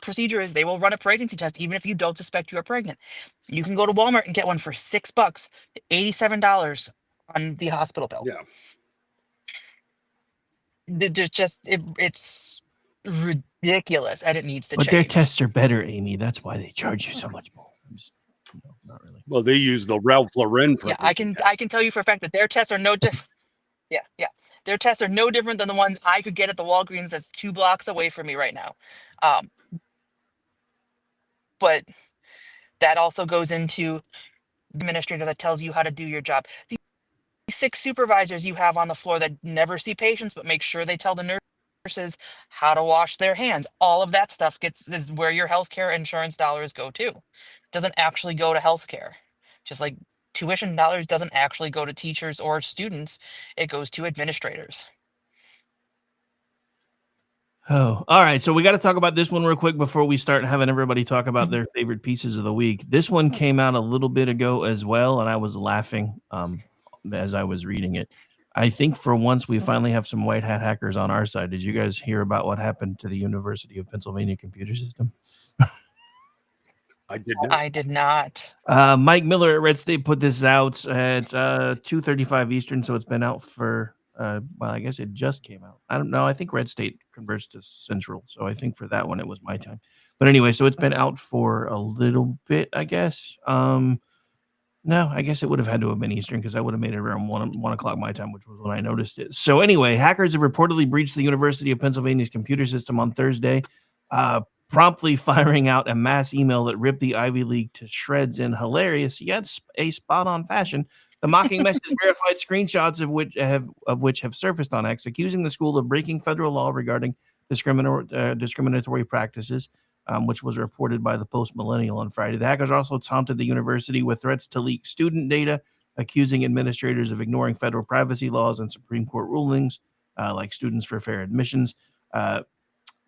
procedure is they will run a pregnancy test, even if you don't suspect you are pregnant. You can go to Walmart and get one for $6, $87 on the hospital bill. Yeah. It's ridiculous, and it needs to change. But their tests are better, Amy. That's why they charge you so much more. Not really. Well, they use the Ralph Lauren. Yeah, I can tell you for a fact that their tests are no different. Yeah. Their tests are no different than the ones I could get at the Walgreens that's 2 blocks away from me right now. But that also goes into the administrator that tells you how to do your job. 6 supervisors you have on the floor that never see patients, but make sure they tell the nurses how to wash their hands. All of that stuff is where your healthcare insurance dollars go to. It doesn't actually go to healthcare. Just like tuition dollars doesn't actually go to teachers or students. It goes to administrators. Oh, all right. So we got to talk about this one real quick before we start having everybody talk about their favorite pieces of the week. This one came out a little bit ago as well, and I was laughing as I was reading it. I think for once we finally have some white hat hackers on our side. Did you guys hear about what happened to the University of Pennsylvania computer system? I did not. Mike Miller at Red State put this out at 2:35 Eastern, so it's been out for I guess it just came out. I don't know. I think Red State converts to Central, so I think for that one it was my time. But anyway, so it's been out for a little bit, I guess. No, I guess it would have had to have been Eastern because I would have made it around 1 o'clock my time, which was when I noticed it. So anyway, hackers have reportedly breached the University of Pennsylvania's computer system on Thursday, promptly firing out a mass email that ripped the Ivy League to shreds in hilarious yet a spot-on fashion. The mocking message verified screenshots of which have surfaced on X, accusing the school of breaking federal law regarding discriminatory practices, which was reported by the Post Millennial on Friday. The hackers also taunted the university with threats to leak student data, accusing administrators of ignoring federal privacy laws and Supreme Court rulings, like Students for Fair Admissions.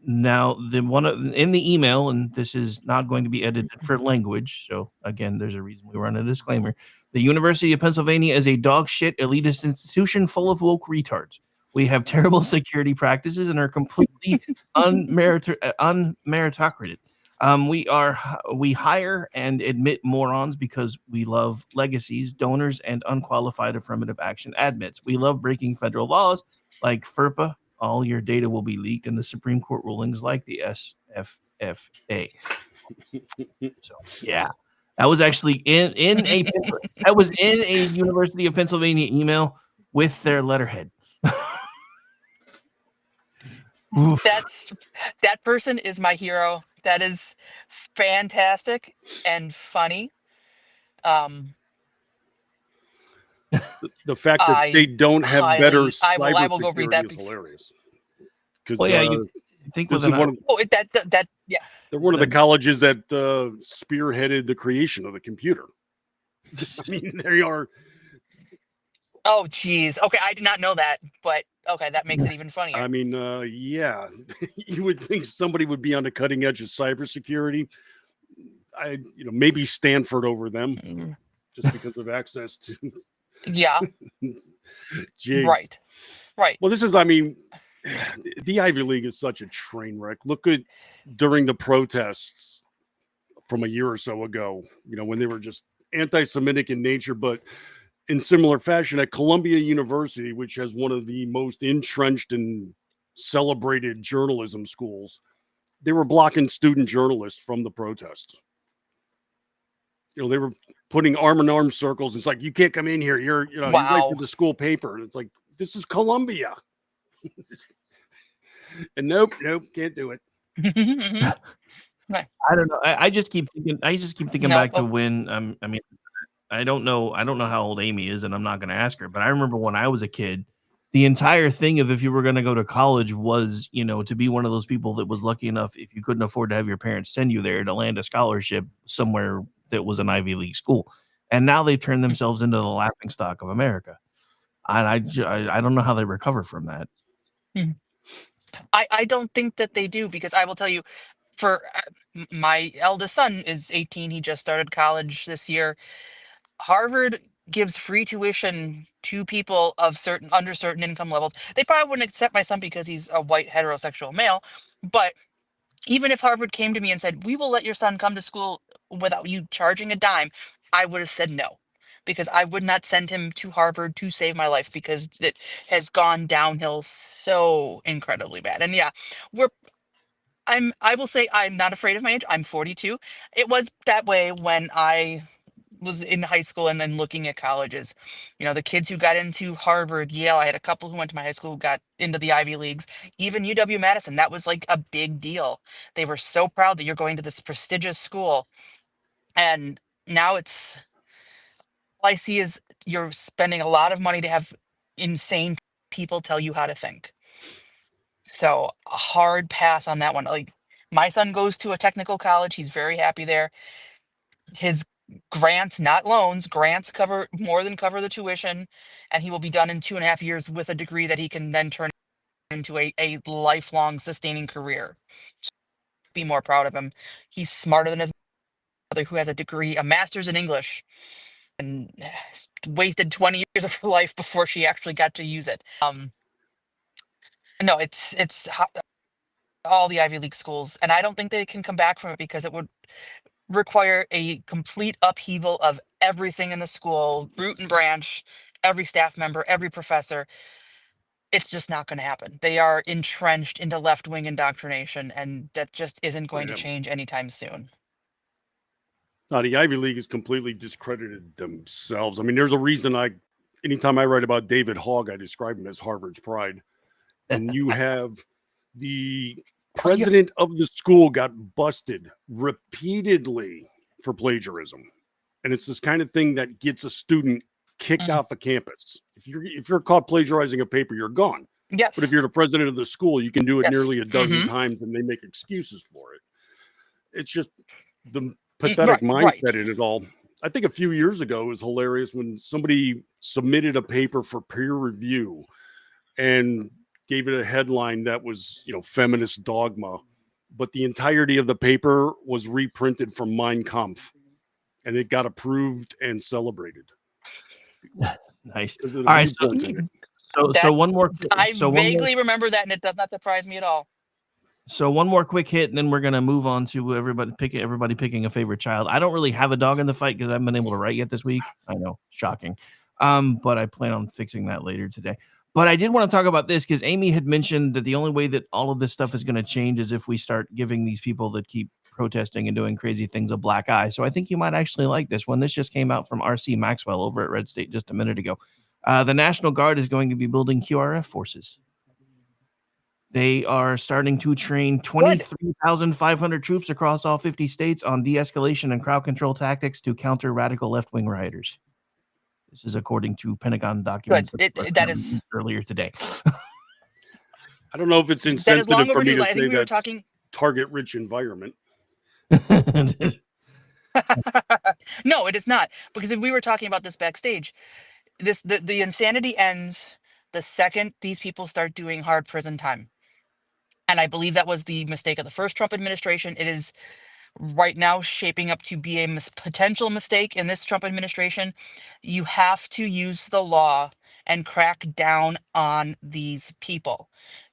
Now, in the email, and this is not going to be edited for language, so again, there's a reason we run a disclaimer. The University of Pennsylvania is a dog shit elitist institution full of woke retards. We have terrible security practices and are completely unmeritocrated. We hire and admit morons because we love legacies, donors, and unqualified affirmative action admits. We love breaking federal laws like FERPA. All your data will be leaked in the Supreme Court rulings like the SFFA. So yeah, that was actually in a University of Pennsylvania email with their letterhead. That person is my hero. That is fantastic and funny. The fact that they don't have better I will go read cybersecurity that is piece. hilarious. Because Well, yeah, you think this with is an Yeah. they're one of the colleges that spearheaded the creation of the computer. I mean, they are. Oh, geez. Okay, I did not know that, but okay, that makes it even funnier. I mean, yeah, you would think somebody would be on the cutting edge of cybersecurity. Maybe Stanford over them, just because of access to. Yeah. Jigs. Right. Well, I mean, the Ivy League is such a train wreck. Look at during the protests from a year or so ago, when they were just anti-Semitic in nature, but in similar fashion at Columbia University, which has one of the most entrenched and celebrated journalism schools, they were blocking student journalists from the protests. They were putting arm in arm circles. It's like, you can't come in here. You write for the school paper. And it's like, this is Columbia. And nope, can't do it. I don't know. I just keep thinking back to when I mean, I don't know how old Amy is, and I'm not going to ask her, but I remember when I was a kid, the entire thing of if you were going to go to college was, to be one of those people that was lucky enough, if you couldn't afford to have your parents send you there, to land a scholarship somewhere that was an Ivy League school. And now they've turned themselves into the laughingstock of America. And I don't know how they recover from that. I don't think that they do, because I will tell you, for my eldest son is 18. He just started college this year. Harvard gives free tuition to people of under certain income levels. They probably wouldn't accept my son because he's a white heterosexual male. But even if Harvard came to me and said, we will let your son come to school without you charging a dime, I would have said no, because I would not send him to Harvard to save my life, because it has gone downhill so incredibly bad. And yeah, I will say I'm not afraid of my age. I'm 42. It was that way when I was in high school and then looking at colleges. The kids who got into Harvard, Yale, I had a couple who went to my high school who got into the Ivy Leagues, even UW-Madison. That was like a big deal. They were so proud that you're going to this prestigious school. And now all I see is you're spending a lot of money to have insane people tell you how to think. So a hard pass on that one. Like, my son goes to a technical college. He's very happy there. His grants, not loans, grants more than cover the tuition, and he will be done in 2.5 years with a degree that he can then turn into a lifelong sustaining career. Be more proud of him. He's smarter than his mother, who has a degree, a master's in English, and wasted 20 years of her life before she actually got to use it. No, it's all the Ivy League schools, and I don't think they can come back from it, because it would require a complete upheaval of everything in the school, root and branch, every staff member, every professor. It's just not going to happen. They are entrenched into left-wing indoctrination, and that just isn't going to change anytime soon. Now, the Ivy League has completely discredited themselves. I mean, there's a reason anytime I write about David Hogg, I describe him as Harvard's pride. And you have the president of the school got busted repeatedly for plagiarism. And it's this kind of thing that gets a student kicked off of campus. If you're caught plagiarizing a paper, you're gone. Yes. But if you're the president of the school, you can do it nearly a dozen times, and they make excuses for it. It's just the pathetic mindset in it all. I think a few years ago it was hilarious when somebody submitted a paper for peer review and gave it a headline that was, feminist dogma, but the entirety of the paper was reprinted from Mein Kampf, and it got approved and celebrated. Nice. All right. So one more. I vaguely remember that, and it does not surprise me at all. So one more quick hit, and then we're gonna move on to everybody picking a favorite child. I don't really have a dog in the fight because I haven't been able to write yet this week. I know, shocking. But I plan on fixing that later today. But I did want to talk about this because Amy had mentioned that the only way that all of this stuff is going to change is if we start giving these people that keep protesting and doing crazy things a black eye. So I think you might actually like this one. This just came out from R.C. Maxwell over at Red State just a minute ago. The National Guard is going to be building QRF forces. They are starting to train 23,500 troops across all 50 states on de-escalation and crowd control tactics to counter radical left-wing rioters. This is according to Pentagon documents That is earlier today. I don't know if it's that is insensitive long for me overdue. to I think say we were that's talking. target-rich environment. No, it is not, because if we were talking about this backstage, the insanity ends the second these people start doing hard prison time. And I believe that was the mistake of the first Trump administration. It is right now shaping up to be a potential mistake in this Trump administration. You have to use the law and crack down on these people.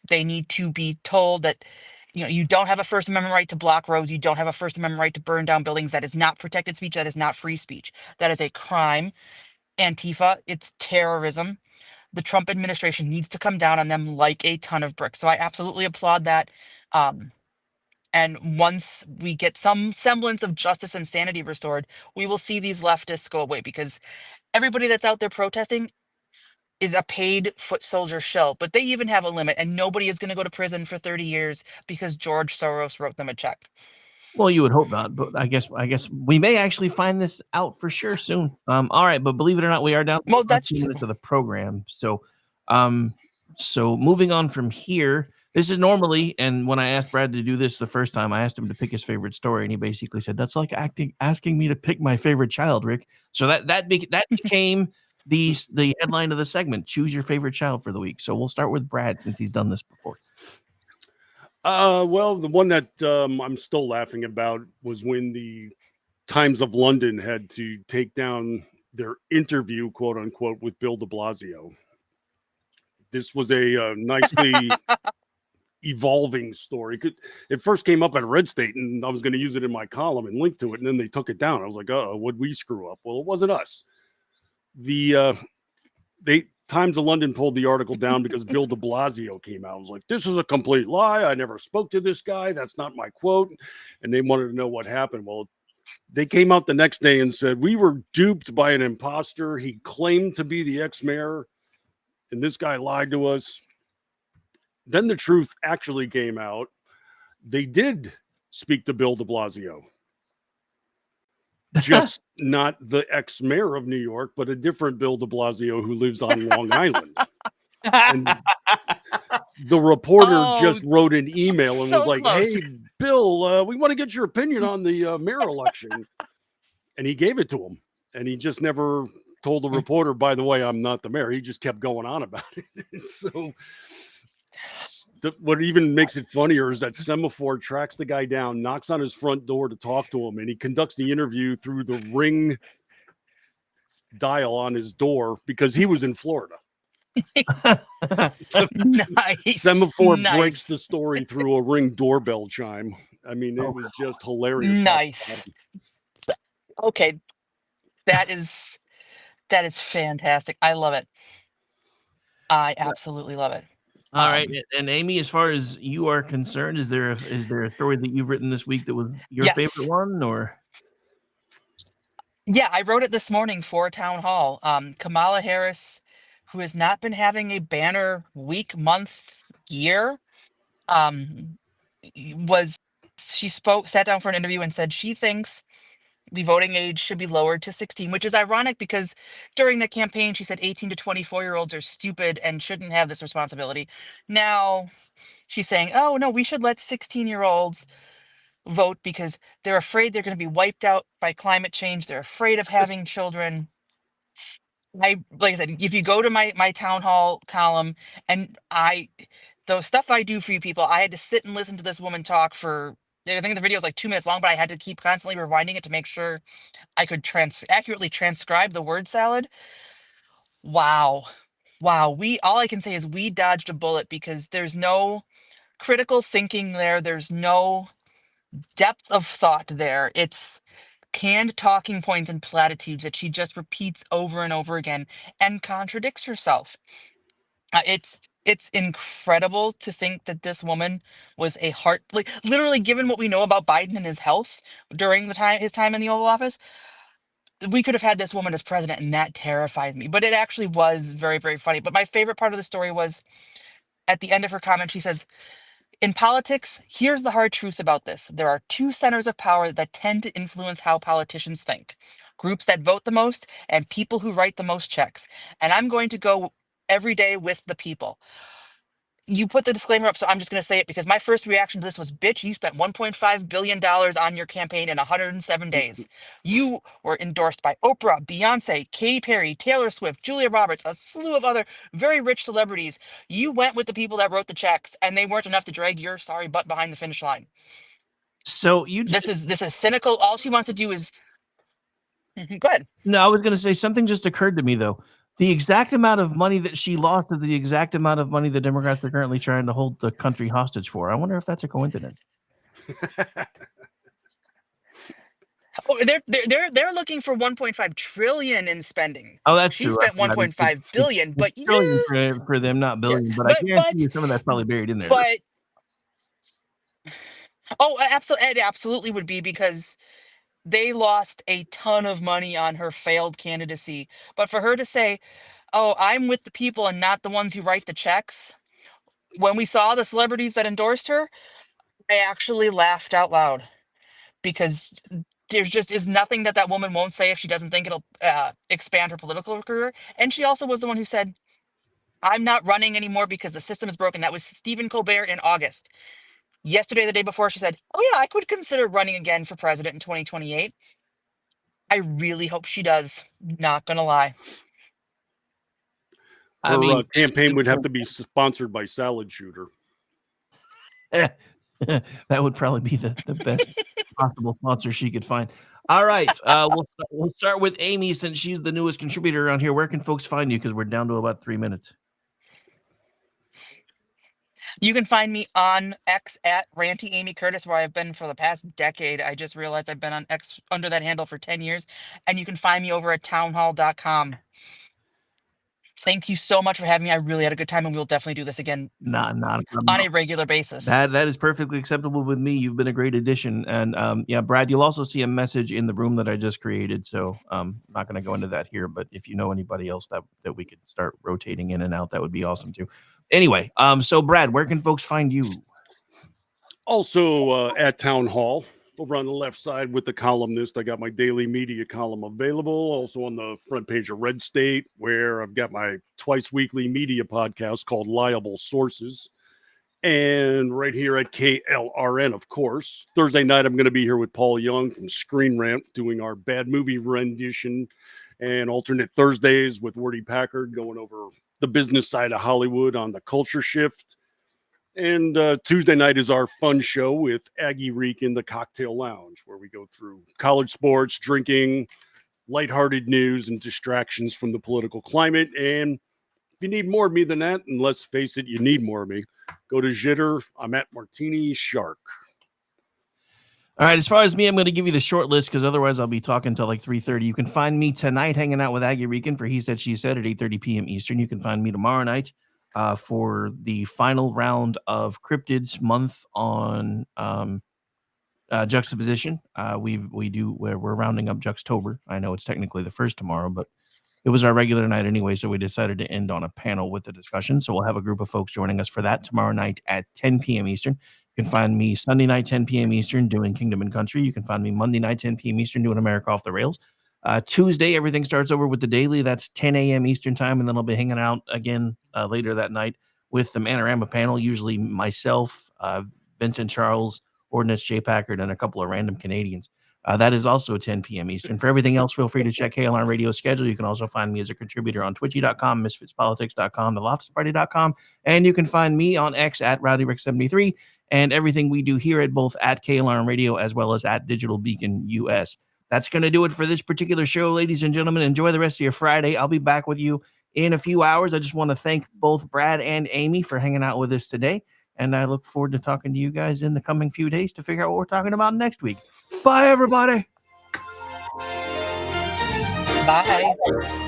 They need to be told that, you don't have a First Amendment right to block roads. You don't have a First Amendment right to burn down buildings. That is not protected speech. That is not free speech. That is a crime. Antifa, it's terrorism. The Trump administration needs to come down on them like a ton of bricks. So I absolutely applaud that. And once we get some semblance of justice and sanity restored, we will see these leftists go away, because everybody that's out there protesting is a paid foot soldier shill, but they even have a limit, and nobody is going to go to prison for 30 years because George Soros wrote them a check. Well, you would hope not, but I guess we may actually find this out for sure soon. All right, but believe it or not, we are down to Well, the that's last few true. minutes of the program. So moving on from here, this is normally, and when I asked Brad to do this the first time, I asked him to pick his favorite story, and he basically said, "That's like asking me to pick my favorite child, Rick." So that became the headline of the segment: "Choose your favorite child for the week." So we'll start with Brad since he's done this before. Well, the one that I'm still laughing about was when the Times of London had to take down their interview, quote unquote, with Bill de Blasio. This was a nicely evolving story. It first came up at Red State, and I was going to use it in my column and link to it, and then they took it down. I was like, "Oh, would we screw up?" Well, it wasn't us. Times of London pulled the article down because Bill de Blasio came out. I was like, "This is a complete lie. I never spoke to this guy. That's not my quote." And they wanted to know what happened. Well, they came out the next day and said, "We were duped by an imposter. He claimed to be the ex-mayor, and this guy lied to us." Then the truth actually came out. They did speak to Bill de Blasio. Just not the ex-mayor of New York, but a different Bill de Blasio who lives on Long Island. And the reporter just wrote an email and so was like, close. "Hey, Bill, we want to get your opinion on the mayor election." And he gave it to him. And he just never told the reporter, "By the way, I'm not the mayor." He just kept going on about it. So what even makes it funnier is that Semaphore tracks the guy down, knocks on his front door to talk to him, and he conducts the interview through the Ring dial on his door because he was in Florida. Nice. Semaphore breaks the story through a Ring doorbell chime. I mean, it was just hilarious. Nice. Okay. That is fantastic. I love it. I absolutely love it. All right, and Amy, as far as you are concerned, is there a story that you've written this week that was your favorite one, or? Yeah, I wrote it this morning for Town Hall. Kamala Harris, who has not been having a banner week, month, year, sat down for an interview and said she thinks the voting age should be lowered to 16, which is ironic because during the campaign, she said 18 to 24-year-olds are stupid and shouldn't have this responsibility. Now she's saying, "Oh, no, we should let 16-year-olds vote because they're afraid they're going to be wiped out by climate change. They're afraid of having children." Like I said, if you go to my Town Hall column, and the stuff I do for you people, I had to sit and listen to this woman talk for, I think the video was like 2 minutes long, but I had to keep constantly rewinding it to make sure I could accurately transcribe the word salad. Wow. All I can say is we dodged a bullet because there's no critical thinking there. There's no depth of thought there. It's canned talking points and platitudes that she just repeats over and over again and contradicts herself. It's incredible to think that this woman was literally, given what we know about Biden and his health during his time in the Oval Office, we could have had this woman as president, and that terrifies me. But it actually was very, very funny. But my favorite part of the story was at the end of her comment, she says, "In politics, here's the hard truth about this. There are two centers of power that tend to influence how politicians think. groups that vote the most, and people who write the most checks. And I'm going to go every day with the people. You put the disclaimer up, so I'm just going to say it because my first reaction to this was, bitch, you spent $1.5 billion on your campaign in 107 days. You were endorsed by Oprah, Beyonce, Katy Perry, Taylor Swift, Julia Roberts, a slew of other very rich celebrities. You went with the people that wrote the checks, and they weren't enough to drag your sorry butt behind the finish line. So you This is cynical. All she wants to do is go ahead. No, I was going to say something just occurred to me, though. The exact amount of money that she lost is the exact amount of money the Democrats are currently trying to hold the country hostage for. I wonder if that's a coincidence. Oh, they're looking for 1.5 trillion in spending. Oh, that's She true. spent 1.5 billion, but trillion for them, not billion. But I guarantee you some of that's probably buried in there. But it absolutely would be, because they lost a ton of money on her failed candidacy. But for her to say, oh, I'm with the people and not the ones who write the checks, when we saw the celebrities that endorsed her, I actually laughed out loud, because there just is nothing that woman won't say if she doesn't think it'll expand her political career. And she also was the one who said, I'm not running anymore because the system is broken. That was Stephen Colbert in August. Yesterday, the day before, she said, oh yeah, I could consider running again for president in 2028. I really hope she does. Not gonna lie. Her campaign would have to be sponsored by Salad Shooter. That would probably be the best possible sponsor she could find. All right, we'll start with Amy, since she's the newest contributor around here. Where can folks find you? Because we're down to about 3 minutes. You can find me on X at Ranty Amy Curtis, where I've been for the past decade. I just realized I've been on X under that handle for 10 years. And you can find me over at townhall.com. Thank you so much for having me. I really had a good time, and we'll definitely do this again on a regular basis. That is perfectly acceptable with me. You've been a great addition. And yeah, Brad, you'll also see a message in the room that I just created. So I'm not going to go into that here, but if you know anybody else that we could start rotating in and out, that would be awesome too. Anyway, so Brad, where can folks find you? Also at Town Hall, over on the left side with the columnist. I got my daily media column available. Also on the front page of Red State, where I've got my twice weekly media podcast called Liable Sources. And right here at KLRN, of course. Thursday night, I'm going to be here with Paul Young from Screen Rant doing our bad movie rendition, and alternate Thursdays with Wordy Packard going over the business side of Hollywood on the Culture Shift. And Tuesday night is our fun show with Aggie Reek in the Cocktail Lounge, where we go through college sports, drinking, lighthearted news, and distractions from the political climate. And if you need more of me than that, and let's face it, you need more of me, go to Jitter. I'm at Martini Shark. All right, as far as me, I'm going to give you the short list, because otherwise I'll be talking until like 3:30. You can find me tonight hanging out with Aggie Reekin for He Said, She Said at 8:30 p.m. Eastern. You can find me tomorrow night for the final round of Cryptids month on Juxtaposition. We're rounding up Juxtober. I know it's technically the first tomorrow, but it was our regular night anyway, so we decided to end on a panel with the discussion. So we'll have a group of folks joining us for that tomorrow night at 10 p.m. Eastern. You can find me Sunday night, 10 p.m. Eastern, doing Kingdom and Country. You can find me Monday night, 10 p.m. Eastern, doing America Off the Rails. Tuesday, everything starts over with the Daily. That's 10 a.m. Eastern time, and then I'll be hanging out again later that night with the Manorama panel, usually myself, Vincent Charles, Ordnance J. Packard, and a couple of random Canadians. That is also 10 p.m. Eastern. For everything else, feel free to check KLRN Radio schedule. You can also find me as a contributor on Twitchy.com, MisfitsPolitics.com, TheLoftusParty.com, and you can find me on X at RowdyRick73, and everything we do here at both at KLRN Radio as well as at Digital Beacon US. That's going to do it for this particular show, ladies and gentlemen. Enjoy the rest of your Friday. I'll be back with you in a few hours. I just want to thank both Brad and Amy for hanging out with us today. And I look forward to talking to you guys in the coming few days to figure out what we're talking about next week. Bye, everybody. Bye.